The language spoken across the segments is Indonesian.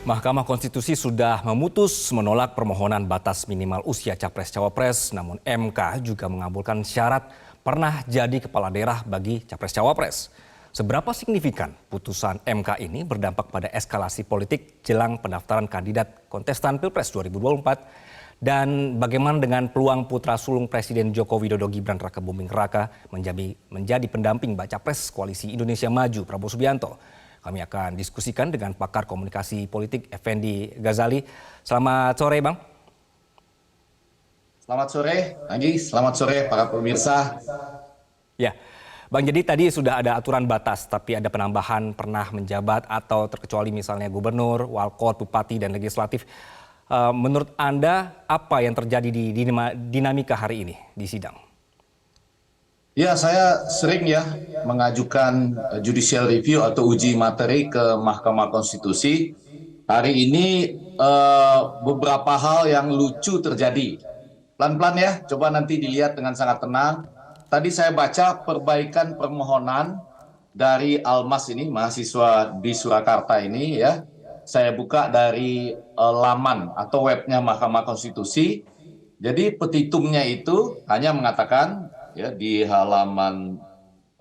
Mahkamah Konstitusi sudah memutus menolak permohonan batas minimal usia Capres-Cawapres, namun MK juga mengabulkan syarat pernah jadi kepala daerah bagi Capres-Cawapres. Seberapa signifikan putusan MK ini berdampak pada eskalasi politik jelang pendaftaran kandidat kontestan Pilpres 2024 dan bagaimana dengan peluang putra sulung Presiden Joko Widodo Gibran Rakebuming Raka menjadi pendamping Baca Pres Koalisi Indonesia Maju Prabowo Subianto. Kami akan diskusikan dengan pakar komunikasi politik Effendi Ghazali. Selamat sore, Bang. Selamat sore, Anggi. Selamat sore para pemirsa. Ya, Bang, jadi tadi sudah ada aturan batas, tapi ada penambahan pernah menjabat atau terkecuali misalnya gubernur, walkot, bupati, dan legislatif. Menurut Anda, apa yang terjadi di dinamika hari ini di sidang? Ya, saya sering mengajukan judicial review atau uji materi ke Mahkamah Konstitusi. Hari ini beberapa hal yang lucu terjadi. Pelan-pelan ya, coba nanti dilihat dengan sangat tenang. Tadi saya baca perbaikan permohonan dari Almas ini, mahasiswa di Surakarta ini ya. Saya buka dari laman atau webnya Mahkamah Konstitusi. Jadi petitumnya itu hanya mengatakan ya di halaman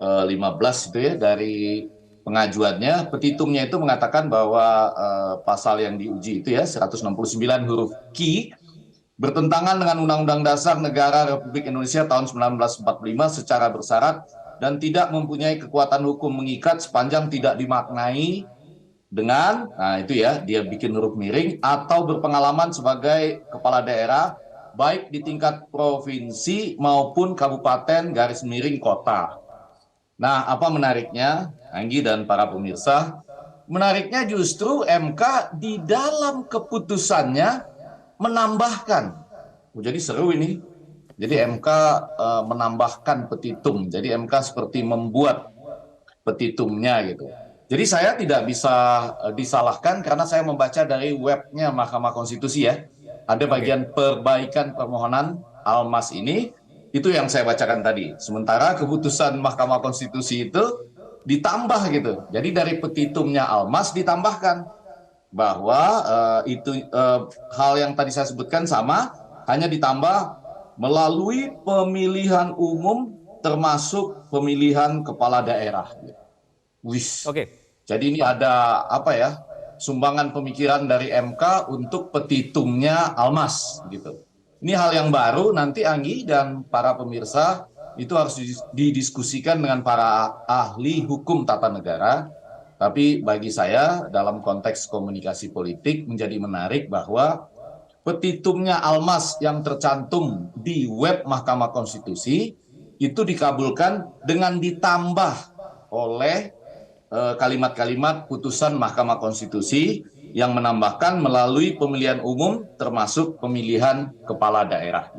15 itu ya dari pengajuannya, petitumnya itu mengatakan bahwa pasal yang diuji itu ya 169 huruf Q bertentangan dengan Undang-Undang Dasar Negara Republik Indonesia tahun 1945 secara bersyarat dan tidak mempunyai kekuatan hukum mengikat sepanjang tidak dimaknai dengan, nah itu ya, dia bikin huruf miring, atau berpengalaman sebagai kepala daerah, baik di tingkat provinsi maupun kabupaten garis miring kota. Nah, apa menariknya, Anggi dan para pemirsa? Menariknya justru MK di dalam keputusannya menambahkan. Jadi seru ini. Jadi MK menambahkan petitum. Jadi MK seperti membuat petitumnya gitu. Jadi saya tidak bisa disalahkan karena saya membaca dari webnya Mahkamah Konstitusi ya. Ada bagian perbaikan permohonan Almas ini, itu yang saya bacakan tadi. Sementara keputusan Mahkamah Konstitusi itu ditambah gitu. Jadi dari petitumnya Almas ditambahkan bahwa hal yang tadi saya sebutkan sama, hanya ditambah melalui pemilihan umum termasuk pemilihan kepala daerah. Jadi ini ada apa ya? Sumbangan pemikiran dari MK untuk petitumnya Almas gitu. Ini hal yang baru, nanti Anggi dan para pemirsa itu harus didiskusikan dengan para ahli hukum tata negara. Tapi bagi saya dalam konteks komunikasi politik menjadi menarik bahwa petitumnya Almas yang tercantum di web Mahkamah Konstitusi itu dikabulkan dengan ditambah oleh kalimat-kalimat putusan Mahkamah Konstitusi yang menambahkan melalui pemilihan umum termasuk pemilihan kepala daerah.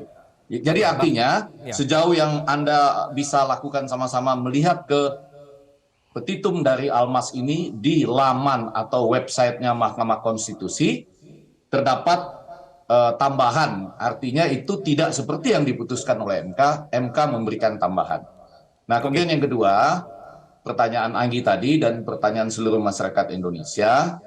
Jadi artinya sejauh yang Anda bisa lakukan sama-sama melihat ke petitum dari Almas ini di laman atau websitenya Mahkamah Konstitusi terdapat tambahan. Artinya itu tidak seperti yang diputuskan oleh MK. MK memberikan tambahan. Nah kemudian yang kedua, pertanyaan Anggi tadi dan pertanyaan seluruh masyarakat Indonesia,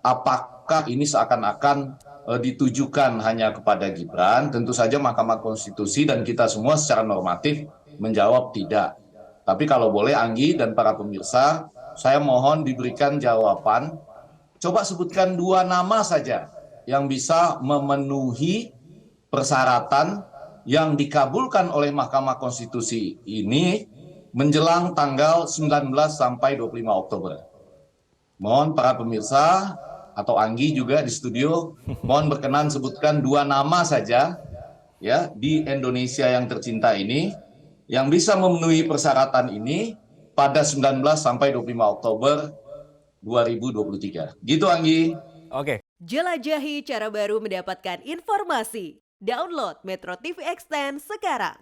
apakah ini seakan-akan ditujukan hanya kepada Gibran? Tentu saja Mahkamah Konstitusi dan kita semua secara normatif menjawab tidak. Tapi kalau boleh Anggi dan para pemirsa, saya mohon diberikan jawaban. Coba sebutkan 2 nama saja yang bisa memenuhi persyaratan yang dikabulkan oleh Mahkamah Konstitusi ini menjelang tanggal 19 sampai 25 Oktober. Mohon para pemirsa atau Anggi juga di studio, mohon berkenan sebutkan 2 nama saja ya di Indonesia yang tercinta ini yang bisa memenuhi persyaratan ini pada 19 sampai 25 Oktober 2023. Gitu Anggi. Oke. Jelajahi cara baru mendapatkan informasi. Download Metro TV Extend sekarang.